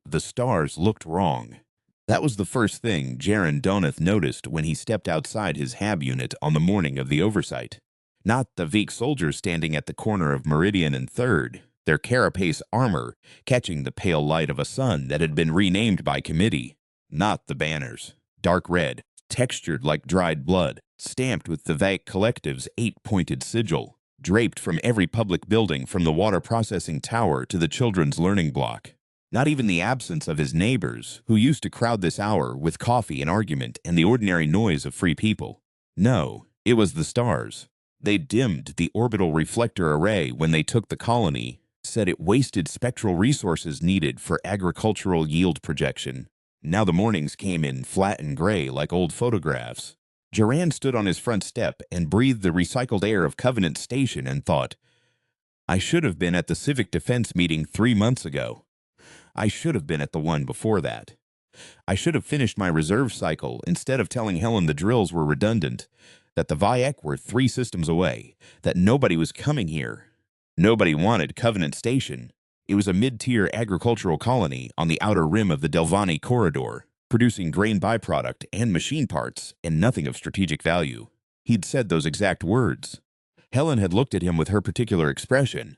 The stars looked wrong. That was the first thing Jaron Donath noticed when he stepped outside his HAB unit on the morning of the oversight. Not the Veek soldiers standing at the corner of Meridian and 3rd, their carapace armor catching the pale light of a sun that had been renamed by committee. Not the banners, dark red, textured like dried blood, stamped with the Veek Collective's 8-pointed sigil, draped from every public building from the water processing tower to the children's learning block. Not even the absence of his neighbors, who used to crowd this hour with coffee and argument and the ordinary noise of free people. No, it was the stars. They dimmed the orbital reflector array when they took the colony, said it wasted spectral resources needed for agricultural yield projection. Now the mornings came in flat and gray like old photographs. Jaron stood on his front step and breathed the recycled air of Covenant Station and thought, I should have been at the Civic Defense meeting 3 months ago. I should have been at the one before that. I should have finished my reserve cycle instead of telling Helen the drills were redundant, that the Vyek were 3 systems away, that nobody was coming here. Nobody wanted Covenant Station. It was a mid-tier agricultural colony on the outer rim of the Delvani corridor, producing grain byproduct and machine parts and nothing of strategic value. He'd said those exact words. Helen had looked at him with her particular expression.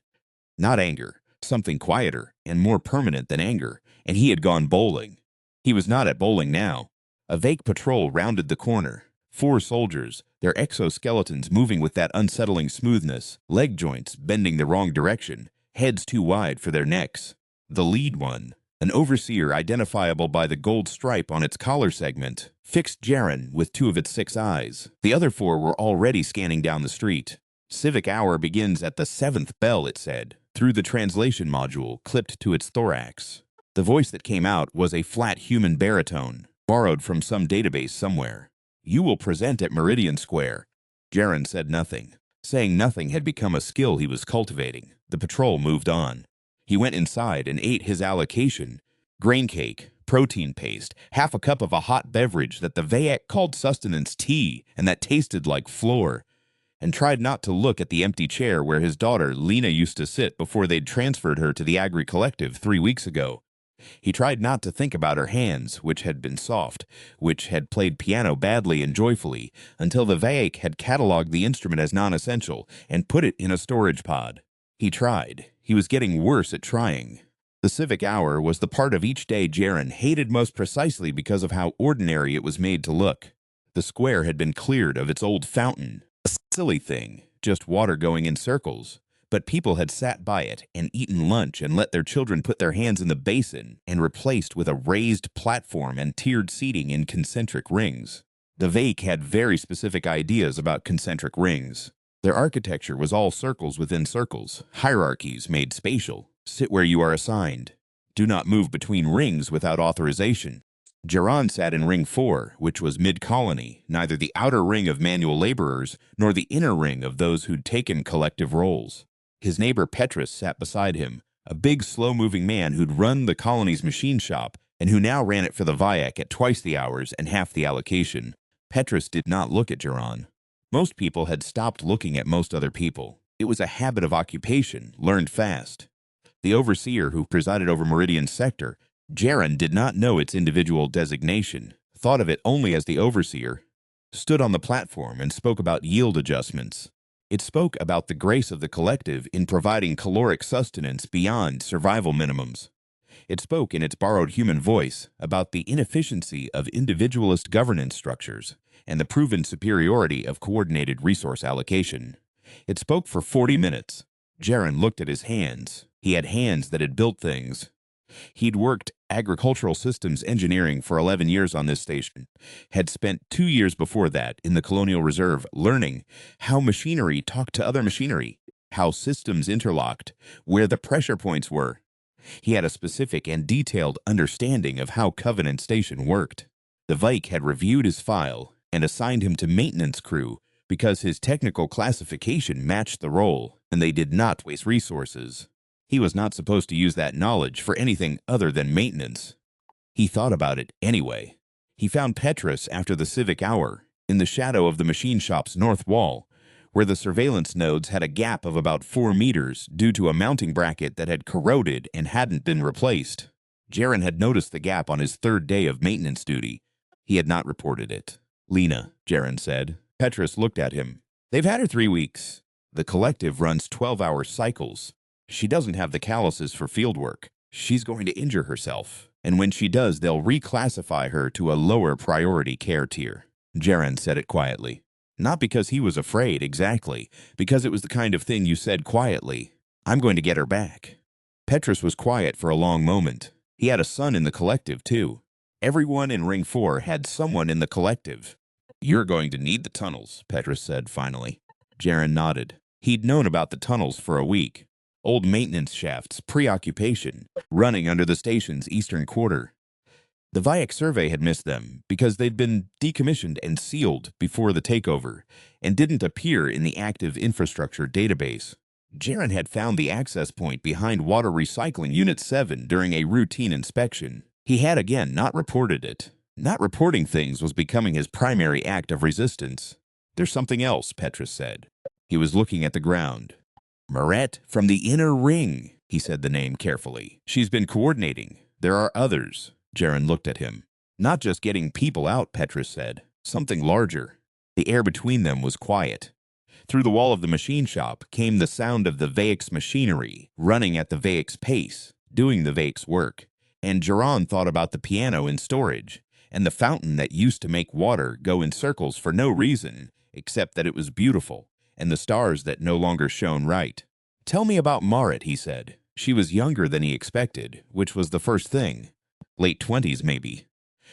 Not anger. Something quieter and more permanent than anger, and he had gone bowling. He was not at bowling now. A Veek patrol rounded the corner. 4 soldiers, their exoskeletons moving with that unsettling smoothness, leg joints bending the wrong direction, heads too wide for their necks. The lead one, an overseer identifiable by the gold stripe on its collar segment, fixed Jaron with 2 of its 6 eyes. The other 4 were already scanning down the street. Civic hour begins at the 7th bell, it said, through the translation module clipped to its thorax. The voice that came out was a flat human baritone, borrowed from some database somewhere. You will present at Meridian Square. Jaron said nothing. Saying nothing had become a skill he was cultivating. The patrol moved on. He went inside and ate his allocation. Grain cake, protein paste, half a cup of a hot beverage that the Vyek called sustenance tea and that tasted like floor, and tried not to look at the empty chair where his daughter, Lena, used to sit before they'd transferred her to the Agri Collective 3 weeks ago. He tried not to think about her hands, which had been soft, which had played piano badly and joyfully, until the Vyek had cataloged the instrument as non-essential and put it in a storage pod. He tried. He was getting worse at trying. The civic hour was the part of each day Jaron hated most precisely because of how ordinary it was made to look. The square had been cleared of its old fountain. A silly thing, just water going in circles. But people had sat by it and eaten lunch and let their children put their hands in the basin and replaced with a raised platform and tiered seating in concentric rings. The Vyek had very specific ideas about concentric rings. Their architecture was all circles within circles, hierarchies made spatial. Sit where you are assigned. Do not move between rings without authorization. Jaron sat in Ring 4, which was mid-colony, neither the outer ring of manual laborers nor the inner ring of those who'd taken collective roles. His neighbor Petrus sat beside him, a big, slow-moving man who'd run the colony's machine shop and who now ran it for the Vyek at twice the hours and half the allocation. Petrus did not look at Jaron. Most people had stopped looking at most other people. It was a habit of occupation, learned fast. The overseer who presided over Meridian's sector, Jaron did not know its individual designation, thought of it only as the overseer, stood on the platform and spoke about yield adjustments. It spoke about the grace of the collective in providing caloric sustenance beyond survival minimums. It spoke in its borrowed human voice about the inefficiency of individualist governance structures and the proven superiority of coordinated resource allocation. It spoke for 40 minutes. Jaron looked at his hands. He had hands that had built things. He'd worked agricultural systems engineering for 11 years on this station, had spent 2 years before that in the Colonial Reserve learning how machinery talked to other machinery, how systems interlocked, where the pressure points were. He had a specific and detailed understanding of how Covenant Station worked. The Vyek had reviewed his file and assigned him to maintenance crew because his technical classification matched the role, and they did not waste resources. He was not supposed to use that knowledge for anything other than maintenance. He thought about it anyway. He found Petrus after the civic hour, in the shadow of the machine shop's north wall, where the surveillance nodes had a gap of about 4 meters due to a mounting bracket that had corroded and hadn't been replaced. Jaren had noticed the gap on his third day of maintenance duty. He had not reported it. Lena, Jaren said. Petrus looked at him. They've had her 3 weeks. The collective runs 12-hour cycles. She doesn't have the calluses for field work. She's going to injure herself. And when she does, they'll reclassify her to a lower priority care tier. Jaren said it quietly. Not because he was afraid, exactly. Because it was the kind of thing you said quietly. I'm going to get her back. Petrus was quiet for a long moment. He had a son in the collective, too. Everyone in Ring 4 had someone in the collective. You're going to need the tunnels, Petrus said finally. Jaren nodded. He'd known about the tunnels for a week. Old maintenance shafts, preoccupation, running under the station's eastern quarter. The Vayak survey had missed them because they'd been decommissioned and sealed before the takeover and didn't appear in the active infrastructure database. Jaren had found the access point behind Water Recycling Unit 7 during a routine inspection. He had again not reported it. Not reporting things was becoming his primary act of resistance. There's something else, Petrus said. He was looking at the ground. Moret from the inner ring, he said the name carefully. She's been coordinating. There are others. Jaren looked at him. Not just getting people out, Petrus said. Something larger. The air between them was quiet. Through the wall of the machine shop came the sound of the Vayak's machinery, running at the Vayak's pace, doing the Vayak's work. And Jaron thought about the piano in storage, and the fountain that used to make water go in circles for no reason, except that it was beautiful, and the stars that no longer shone right. Tell me about Marit, he said. She was younger than he expected, which was the first thing. Late 20s, maybe.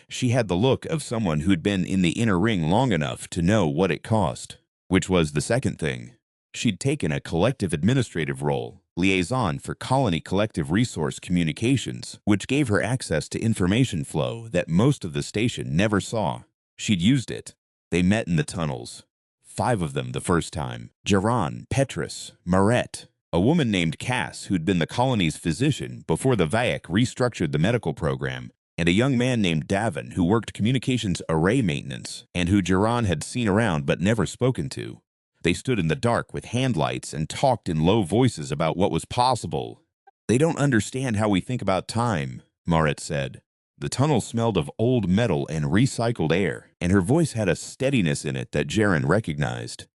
She had the look of someone who'd been in the inner ring long enough to know what it cost, which was the second thing. She'd taken a collective administrative role, liaison for colony collective resource communications, which gave her access to information flow that most of the station never saw. She'd used it. They met in the tunnels. 5 of them the first time. Jaron, Petrus, Moret, a woman named Cass who'd been the colony's physician before the Vayak restructured the medical program, and a young man named Davin who worked communications array maintenance and who Jaron had seen around but never spoken to. They stood in the dark with handlights and talked in low voices about what was possible. They don't understand how we think about time, Moret said. The tunnel smelled of old metal and recycled air, and her voice had a steadiness in it that Jaren recognized.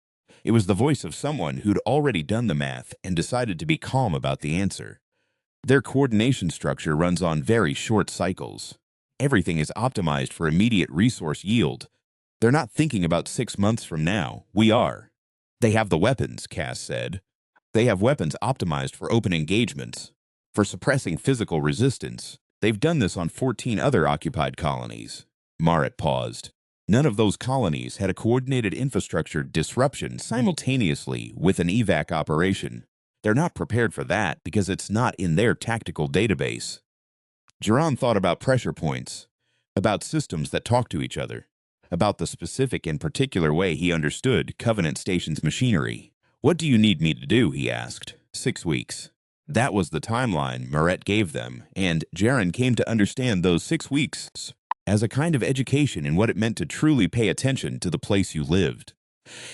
It was the voice of someone who'd already done the math and decided to be calm about the answer. Their coordination structure runs on very short cycles. Everything is optimized for immediate resource yield. They're not thinking about 6 months from now. We are. They have the weapons, Cass said. They have weapons optimized for open engagements, for suppressing physical resistance. They've done this on 14 other occupied colonies. Marit paused. None of those colonies had a coordinated infrastructure disruption simultaneously with an evac operation. They're not prepared for that because it's not in their tactical database. Jaron thought about pressure points, about systems that talk to each other, about the specific and particular way he understood Covenant Station's machinery. What do you need me to do, he asked. 6 weeks. That was the timeline Moret gave them, and Jaren came to understand those 6 weeks as a kind of education in what it meant to truly pay attention to the place you lived.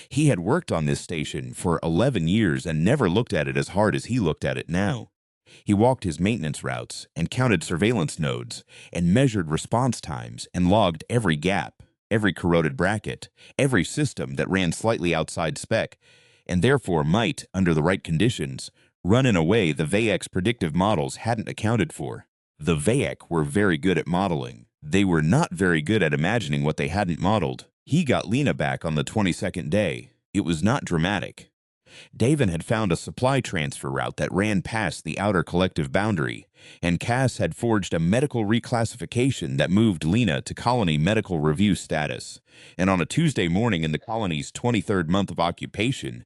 He had worked on this station for 11 years and never looked at it as hard as he looked at it now. He walked his maintenance routes and counted surveillance nodes and measured response times and logged every gap, every corroded bracket, every system that ran slightly outside spec, and therefore might, under the right conditions, run in a way the Vayak's predictive models hadn't accounted for. The Vayak were very good at modeling. They were not very good at imagining what they hadn't modeled. He got Lena back on the 22nd day. It was not dramatic. Davin had found a supply transfer route that ran past the outer collective boundary, and Cass had forged a medical reclassification that moved Lena to colony medical review status. And on a Tuesday morning in the colony's 23rd month of occupation,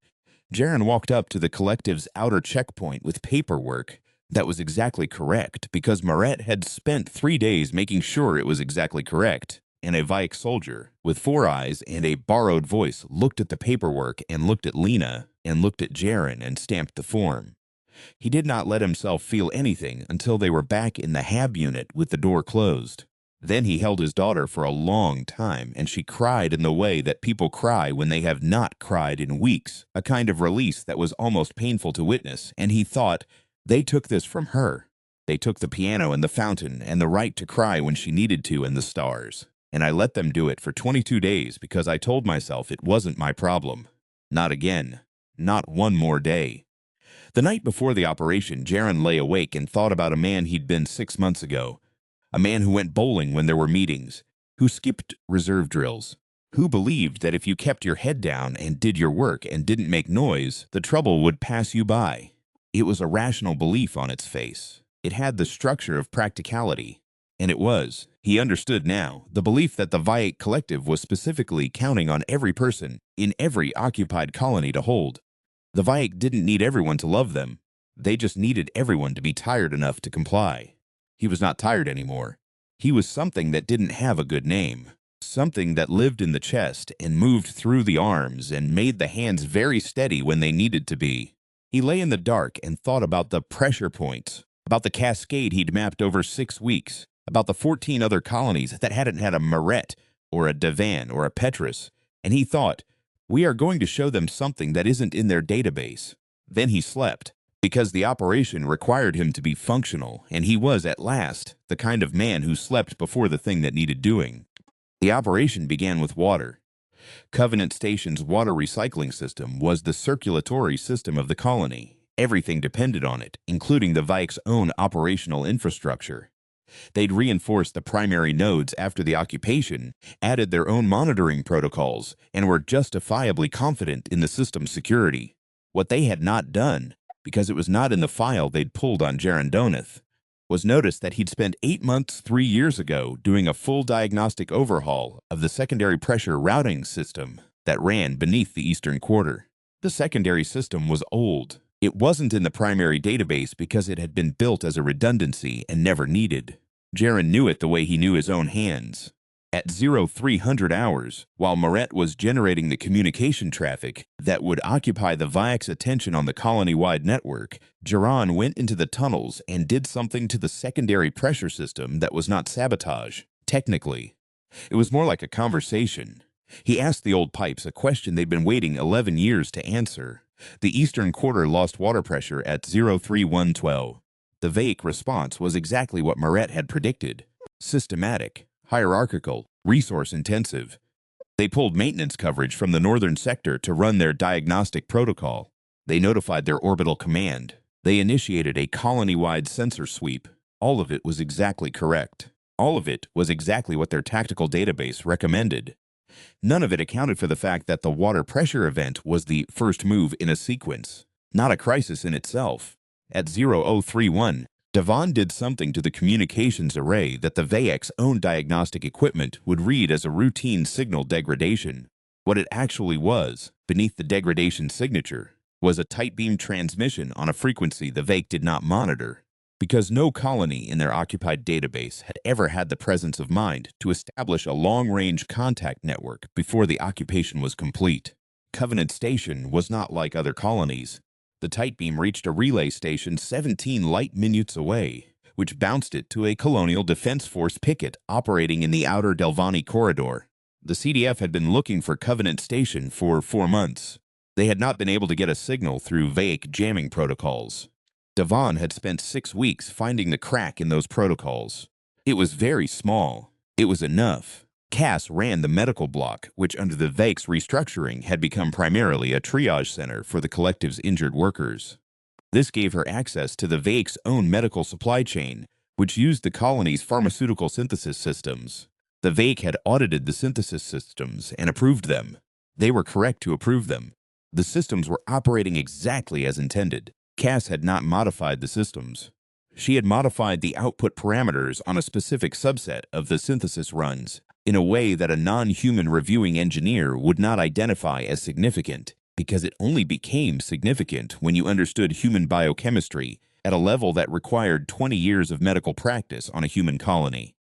Jaren walked up to the collective's outer checkpoint with paperwork that was exactly correct because Moret had spent 3 days making sure it was exactly correct. And a Vayak soldier with 4 eyes and a borrowed voice looked at the paperwork and looked at Lena and looked at Jaren and stamped the form. He did not let himself feel anything until they were back in the HAB unit with the door closed. Then he held his daughter for a long time, and she cried in the way that people cry when they have not cried in weeks, a kind of release that was almost painful to witness, and he thought, they took this from her. They took the piano and the fountain and the right to cry when she needed to and the stars. And I let them do it for 22 days because I told myself it wasn't my problem. Not again. Not one more day. The night before the operation, Jaron lay awake and thought about a man he'd been 6 months ago. A man who went bowling when there were meetings, who skipped reserve drills, who believed that if you kept your head down and did your work and didn't make noise, the trouble would pass you by. It was a rational belief on its face. It had the structure of practicality. And it was, he understood now, the belief that the Vaiic Collective was specifically counting on every person in every occupied colony to hold. The Vaiic didn't need everyone to love them. They just needed everyone to be tired enough to comply. He was not tired anymore. He was something that didn't have a good name. Something that lived in the chest and moved through the arms and made the hands very steady when they needed to be. He lay in the dark and thought about the pressure points, about the cascade he'd mapped over 6 weeks, about the 14 other colonies that hadn't had a Maret or a Devan or a Petrus, and he thought, we are going to show them something that isn't in their database. Then he slept, because the operation required him to be functional, and he was, at last, the kind of man who slept before the thing that needed doing. The operation began with water. Covenant Station's water recycling system was the circulatory system of the colony. Everything depended on it, including the Vaic's own operational infrastructure. They'd reinforced the primary nodes after the occupation, added their own monitoring protocols, and were justifiably confident in the system's security. What they had not done, because it was not in the file they'd pulled on Jaron Donath, was notice that he'd spent 8 months 3 years ago doing a full diagnostic overhaul of the secondary pressure routing system that ran beneath the eastern quarter. The secondary system was old. It wasn't in the primary database because it had been built as a redundancy and never needed. Jaron knew it the way he knew his own hands. At 0300 hours, while Maret was generating the communication traffic that would occupy the Vaic's attention on the colony-wide network, Jaron went into the tunnels and did something to the secondary pressure system that was not sabotage, technically. It was more like a conversation. He asked the old pipes a question they'd been waiting 11 years to answer. The eastern quarter lost water pressure at 03112. The Vaic response was exactly what Maret had predicted. Systematic, hierarchical, resource-intensive. They pulled maintenance coverage from the northern sector to run their diagnostic protocol. They notified their orbital command. They initiated a colony-wide sensor sweep. All of it was exactly correct. All of it was exactly what their tactical database recommended. None of it accounted for the fact that the water pressure event was the first move in a sequence, not a crisis in itself. At 0031, Devan did something to the communications array that the Vaic's own diagnostic equipment would read as a routine signal degradation. What it actually was, beneath the degradation signature, was a tight beam transmission on a frequency the Vaic did not monitor, because no colony in their occupied database had ever had the presence of mind to establish a long-range contact network before the occupation was complete. Covenant Station was not like other colonies. The tight beam reached a relay station 17 light minutes away, which bounced it to a Colonial Defense Force picket operating in the outer Delvani corridor. The CDF had been looking for Covenant Station for 4 months. They had not been able to get a signal through Vaic jamming protocols. Devan had spent 6 weeks finding the crack in those protocols. It was very small. It was enough. Cass ran the medical block, which under the Vaic's restructuring had become primarily a triage center for the collective's injured workers. This gave her access to the Vaic's own medical supply chain, which used the colony's pharmaceutical synthesis systems. The Vaic had audited the synthesis systems and approved them. They were correct to approve them. The systems were operating exactly as intended. Cass had not modified the systems. She had modified the output parameters on a specific subset of the synthesis runs in a way that a non-human reviewing engineer would not identify as significant, because it only became significant when you understood human biochemistry at a level that required 20 years of medical practice on a human colony.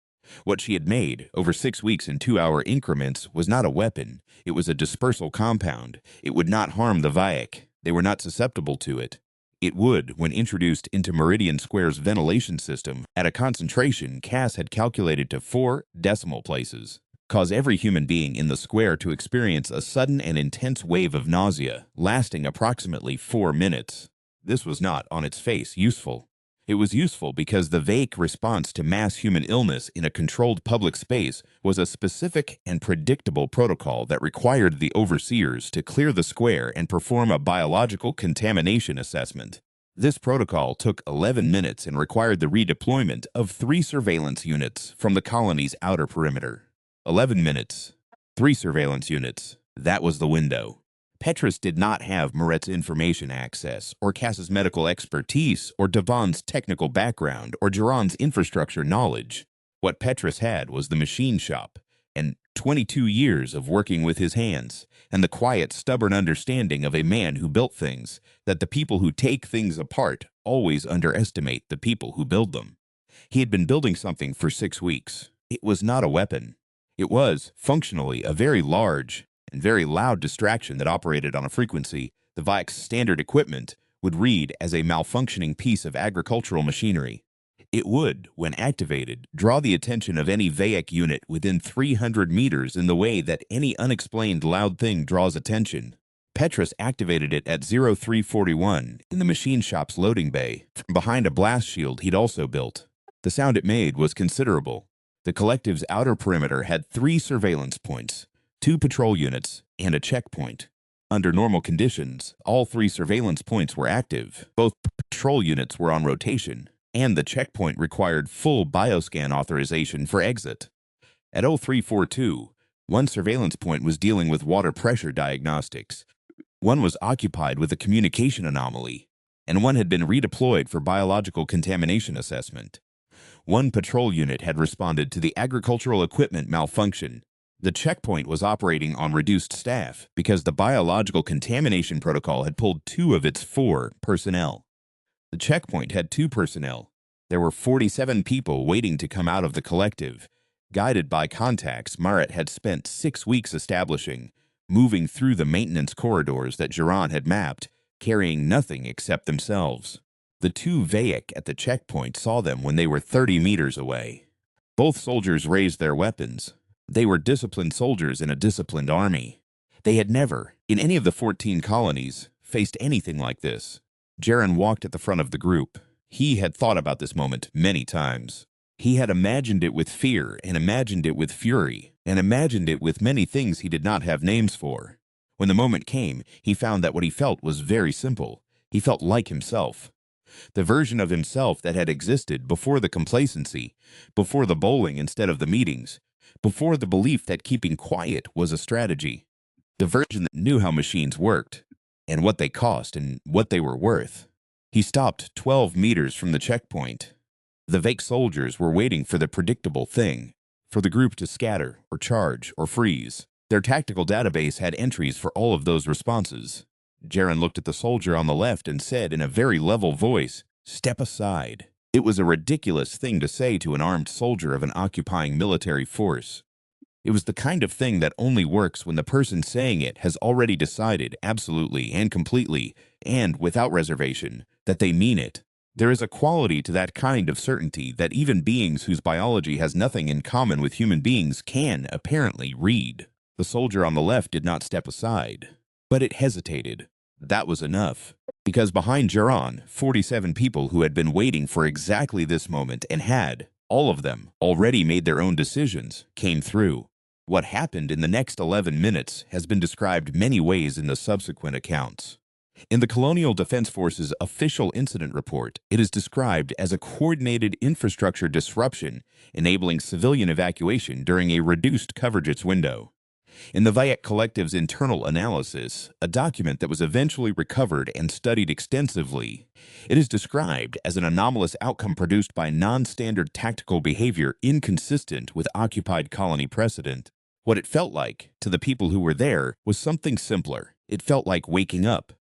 What she had made, over 6 weeks in 2-hour increments, was not a weapon. It was a dispersal compound. It would not harm the Vaic. They were not susceptible to it. It would, when introduced into Meridian Square's ventilation system, at a concentration Cass had calculated to 4 decimal places, cause every human being in the square to experience a sudden and intense wave of nausea, lasting approximately 4 minutes. This was not, on its face, useful. It was useful because the vague response to mass human illness in a controlled public space was a specific and predictable protocol that required the overseers to clear the square and perform a biological contamination assessment. This protocol took 11 minutes and required the redeployment of 3 surveillance units from the colony's outer perimeter. 11 minutes. 3 surveillance units. That was the window. Petrus did not have Moret's information access, or Cass's medical expertise, or Devon's technical background, or Geron's infrastructure knowledge. What Petrus had was the machine shop, and 22 years of working with his hands, and the quiet, stubborn understanding of a man who built things, that the people who take things apart always underestimate the people who build them. He had been building something for 6 weeks. It was not a weapon. It was, functionally, a very large and very loud distraction that operated on a frequency the Vayek's standard equipment would read as a malfunctioning piece of agricultural machinery. It would, when activated, draw the attention of any Vayek unit within 300 meters in the way that any unexplained loud thing draws attention. Petrus activated it at 0341 in the machine shop's loading bay, from behind a blast shield he'd also built. The sound it made was considerable. The collective's outer perimeter had 3 surveillance points, 2 patrol units, and a checkpoint. Under normal conditions, all 3 surveillance points were active. Both patrol units were on rotation, and the checkpoint required full bioscan authorization for exit. At 0342, one surveillance point was dealing with water pressure diagnostics. One was occupied with a communication anomaly, and one had been redeployed for biological contamination assessment. One patrol unit had responded to the agricultural equipment malfunction. The checkpoint was operating on reduced staff because the biological contamination protocol had pulled 2 of its 4 personnel. The checkpoint had 2 personnel. There were 47 people waiting to come out of the collective, guided by contacts Moret had spent 6 weeks establishing, moving through the maintenance corridors that Geron had mapped, carrying nothing except themselves. The 2 Vayek at the checkpoint saw them when they were 30 meters away. Both soldiers raised their weapons. They were disciplined soldiers in a disciplined army. They had never, in any of the 14 colonies, faced anything like this. Geron walked at the front of the group. He had thought about this moment many times. He had imagined it with fear, and imagined it with fury, and imagined it with many things he did not have names for. When the moment came, he found that what he felt was very simple. He felt like himself. The version of himself that had existed before the complacency, before the bowling instead of the meetings, before the belief that keeping quiet was a strategy. The version that knew how machines worked, and what they cost, and what they were worth. He stopped 12 meters from the checkpoint. The Vayek soldiers were waiting for the predictable thing, for the group to scatter, or charge, or freeze. Their tactical database had entries for all of those responses. Geron looked at the soldier on the left and said in a very level voice, "Step aside." It was a ridiculous thing to say to an armed soldier of an occupying military force. It was the kind of thing that only works when the person saying it has already decided absolutely and completely, and without reservation, that they mean it. There is a quality to that kind of certainty that even beings whose biology has nothing in common with human beings can, apparently, read. The soldier on the left did not step aside, but it hesitated. That was enough. Because behind Geron, 47 people who had been waiting for exactly this moment and had, all of them, already made their own decisions, came through. What happened in the next 11 minutes has been described many ways in the subsequent accounts. In the Colonial Defense Force's official incident report, it is described as a coordinated infrastructure disruption enabling civilian evacuation during a reduced coverage window. In the Vayek Collective's internal analysis, a document that was eventually recovered and studied extensively, it is described as an anomalous outcome produced by non-standard tactical behavior inconsistent with occupied colony precedent. What it felt like, to the people who were there, was something simpler. It felt like waking up.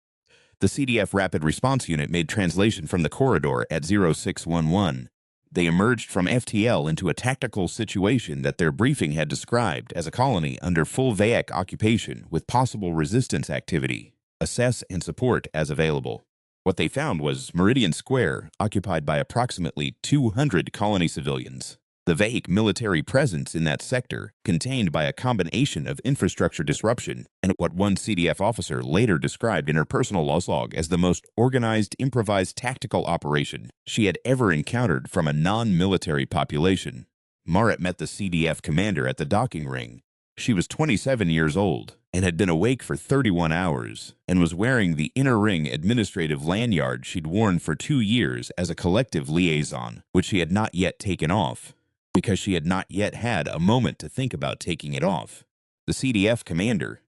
The CDF Rapid Response Unit made translation from the corridor at 0611. They emerged from FTL into a tactical situation that their briefing had described as a colony under full Vayek occupation with possible resistance activity. Assess and support as available. What they found was Meridian Square occupied by approximately 200 colony civilians. The vague military presence in that sector, contained by a combination of infrastructure disruption and what one CDF officer later described in her personal log as the most organized, improvised tactical operation she had ever encountered from a non-military population. Marit met the CDF commander at the docking ring. She was 27 years old and had been awake for 31 hours and was wearing the inner ring administrative lanyard she'd worn for 2 years as a collective liaison, which she had not yet taken off, because she had not yet had a moment to think about taking it off. The CDF commander,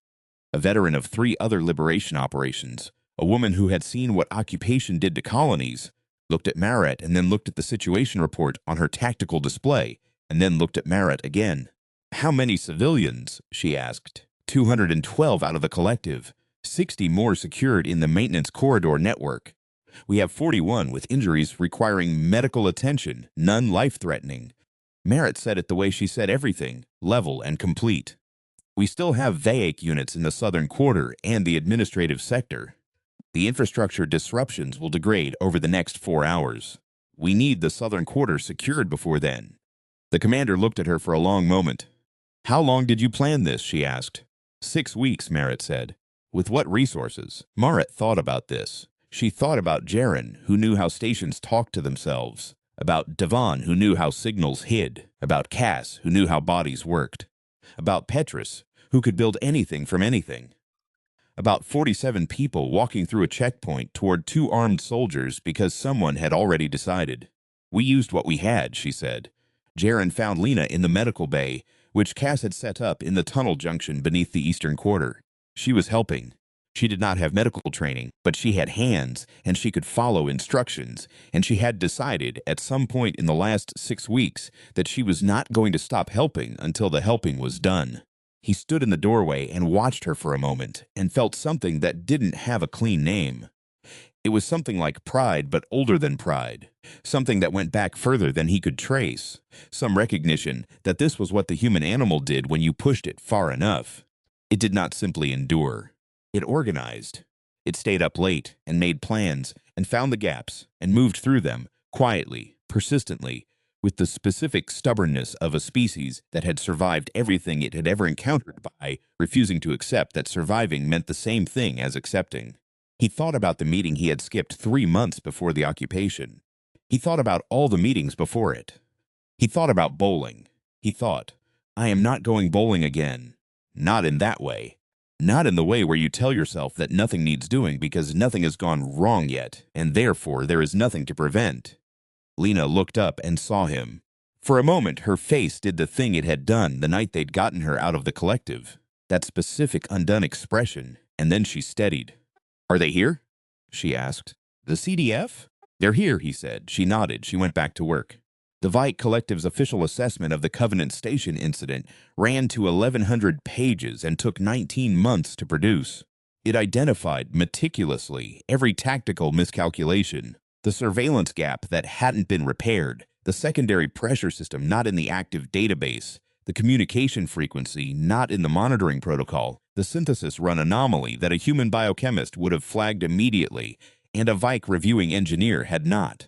a veteran of 3 other liberation operations, a woman who had seen what occupation did to colonies, looked at Marit and then looked at the situation report on her tactical display and then looked at Marit again. "How many civilians?" she asked. 212 out of the collective, 60 more secured in the maintenance corridor network. We have 41 with injuries requiring medical attention, none life-threatening. Marit said it the way she said everything, level and complete. We still have VAIC units in the southern quarter and the administrative sector. The infrastructure disruptions will degrade over the next 4 hours. We need the southern quarter secured before then. The commander looked at her for a long moment. "How long did you plan this?" she asked. 6 weeks, Marit said. "With what resources?" Marit thought about this. She thought about Jaren, who knew how stations talked to themselves, about Devon, who knew how signals hid, about Cass, who knew how bodies worked, about Petrus, who could build anything from anything, about 47 people walking through a checkpoint toward 2 armed soldiers because someone had already decided. "We used what we had," she said. Jaren found Lena in the medical bay, which Cass had set up in the tunnel junction beneath the eastern quarter. She was helping. She did not have medical training, but she had hands, and she could follow instructions, and she had decided at some point in the last 6 weeks that she was not going to stop helping until the helping was done. He stood in the doorway and watched her for a moment and felt something that didn't have a clean name. It was something like pride, but older than pride. Something that went back further than he could trace. Some recognition that this was what the human animal did when you pushed it far enough. It did not simply endure. It organized. It stayed up late and made plans and found the gaps and moved through them quietly, persistently, with the specific stubbornness of a species that had survived everything it had ever encountered by refusing to accept that surviving meant the same thing as accepting. He thought about the meeting he had skipped 3 months before the occupation. He thought about all the meetings before it. He thought about bowling. He thought, "I am not going bowling again. Not in that way. Not in the way where you tell yourself that nothing needs doing because nothing has gone wrong yet, and therefore there is nothing to prevent." Lena looked up and saw him. For a moment, her face did the thing it had done the night they'd gotten her out of the collective. That specific undone expression, and then she steadied. "Are they here?" she asked. "The CDF?" "They're here," he said. She nodded. She went back to work. The Vike Collective's official assessment of the Covenant Station incident ran to 1,100 pages and took 19 months to produce. It identified meticulously every tactical miscalculation, the surveillance gap that hadn't been repaired, the secondary pressure system not in the active database, the communication frequency not in the monitoring protocol, the synthesis run anomaly that a human biochemist would have flagged immediately, and a Vike reviewing engineer had not.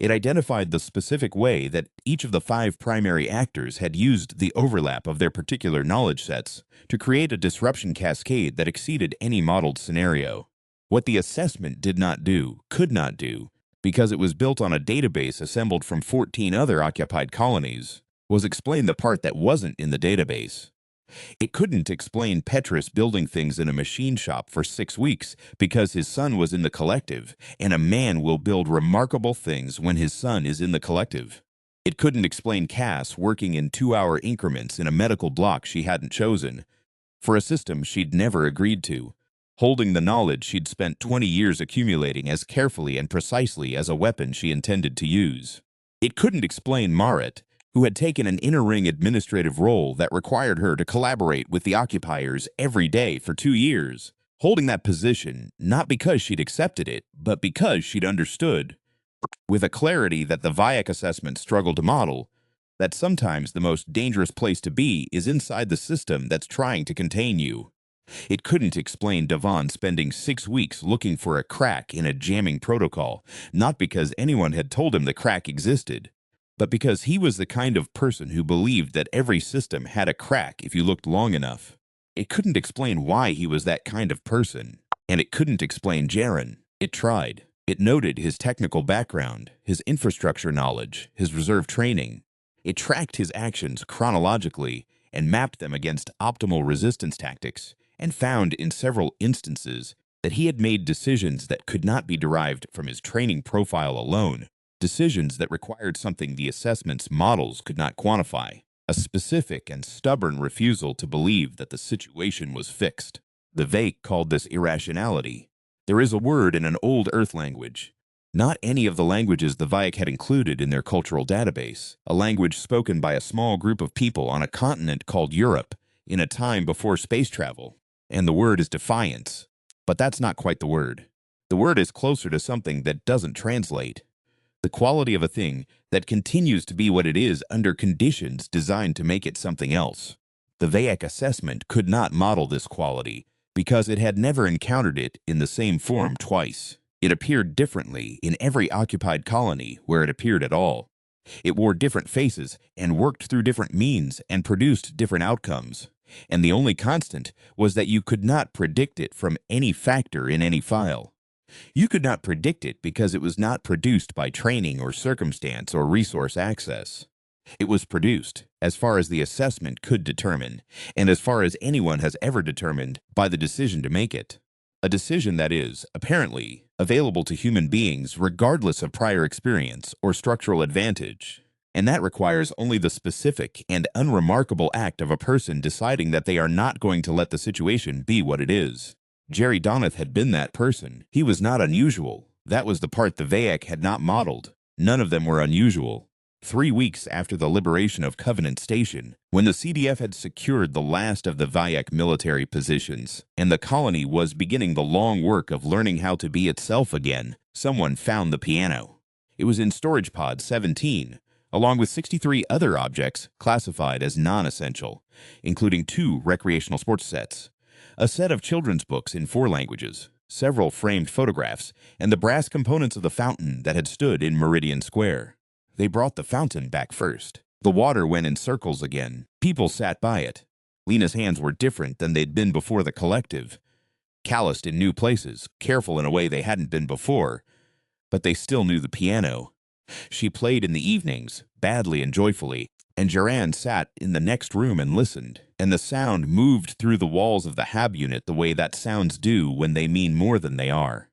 It identified the specific way that each of the 5 primary actors had used the overlap of their particular knowledge sets to create a disruption cascade that exceeded any modeled scenario. What the assessment did not do, could not do, because it was built on a database assembled from 14 other occupied colonies, was explain the part that wasn't in the database. It couldn't explain Petrus building things in a machine shop for 6 weeks because his son was in the collective, and a man will build remarkable things when his son is in the collective. It couldn't explain Cass working in 2-hour increments in a medical block she hadn't chosen, for a system she'd never agreed to, holding the knowledge she'd spent 20 years accumulating as carefully and precisely as a weapon she intended to use. It couldn't explain Marit, who had taken an inner-ring administrative role that required her to collaborate with the occupiers every day for 2 years, holding that position not because she'd accepted it, but because she'd understood, with a clarity that the VIAC assessment struggled to model, that sometimes the most dangerous place to be is inside the system that's trying to contain you. It couldn't explain Devon spending 6 weeks looking for a crack in a jamming protocol, not because anyone had told him the crack existed, but because he was the kind of person who believed that every system had a crack if you looked long enough. It couldn't explain why he was that kind of person, and it couldn't explain Jaren. It tried. It noted his technical background, his infrastructure knowledge, his reserve training. It tracked his actions chronologically and mapped them against optimal resistance tactics, and found in several instances that he had made decisions that could not be derived from his training profile alone, decisions that required something the assessment's models could not quantify, a specific and stubborn refusal to believe that the situation was fixed. The Vake called this irrationality. There is a word in an old Earth language. Not any of the languages the Vayak had included in their cultural database, a language spoken by a small group of people on a continent called Europe in a time before space travel. And the word is defiance. But that's not quite the word. The word is closer to something that doesn't translate. The quality of a thing that continues to be what it is under conditions designed to make it something else. The Vayak assessment could not model this quality because it had never encountered it in the same form twice. It appeared differently in every occupied colony where it appeared at all. It wore different faces and worked through different means and produced different outcomes. And the only constant was that you could not predict it from any factor in any file. You could not predict it because it was not produced by training or circumstance or resource access. It was produced, as far as the assessment could determine, and as far as anyone has ever determined, by the decision to make it. A decision that is, apparently, available to human beings regardless of prior experience or structural advantage. And that requires only the specific and unremarkable act of a person deciding that they are not going to let the situation be what it is. Jerry Donath had been that person. He was not unusual. That was the part the Vayak had not modeled. None of them were unusual. 3 weeks after the liberation of Covenant Station, when the CDF had secured the last of the Vayak military positions, and the colony was beginning the long work of learning how to be itself again, someone found the piano. It was in Storage Pod 17, along with 63 other objects classified as non-essential, including 2 recreational sports sets, a set of children's books in 4 languages, several framed photographs, and the brass components of the fountain that had stood in Meridian Square. They brought the fountain back first. The water went in circles again. People sat by it. Lena's hands were different than they'd been before the collective. Calloused in new places, careful in a way they hadn't been before. But they still knew the piano. She played in the evenings, badly and joyfully, and Jaran sat in the next room and listened, and the sound moved through the walls of the Hab unit the way that sounds do when they mean more than they are.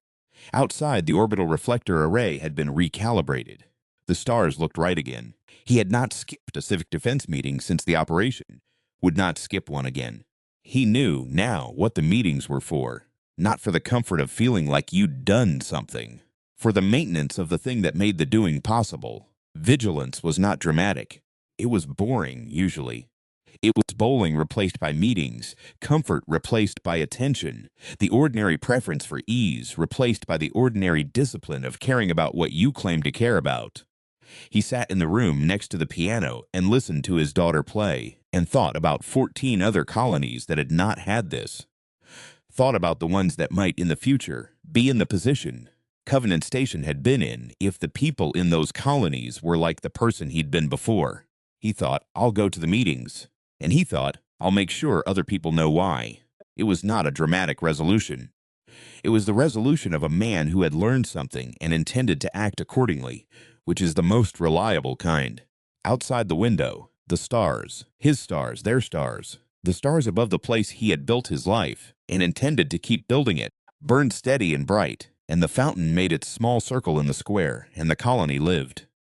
Outside, the orbital reflector array had been recalibrated. The stars looked right again. He had not skipped a civic defense meeting since the operation, would not skip one again. He knew now what the meetings were for, not for the comfort of feeling like you'd done something, for the maintenance of the thing that made the doing possible. Vigilance was not dramatic. It was boring, usually. It was bowling replaced by meetings, comfort replaced by attention, the ordinary preference for ease replaced by the ordinary discipline of caring about what you claim to care about. He sat in the room next to the piano and listened to his daughter play, and thought about 14 other colonies that had not had this. Thought about the ones that might, in the future, be in the position Covenant Station had been in if the people in those colonies were like the person he'd been before. He thought, I'll go to the meetings. And he thought, I'll make sure other people know why. It was not a dramatic resolution. It was the resolution of a man who had learned something and intended to act accordingly, which is the most reliable kind. Outside the window, the stars, his stars, their stars, the stars above the place he had built his life and intended to keep building it, burned steady and bright, and the fountain made its small circle in the square, and the colony lived.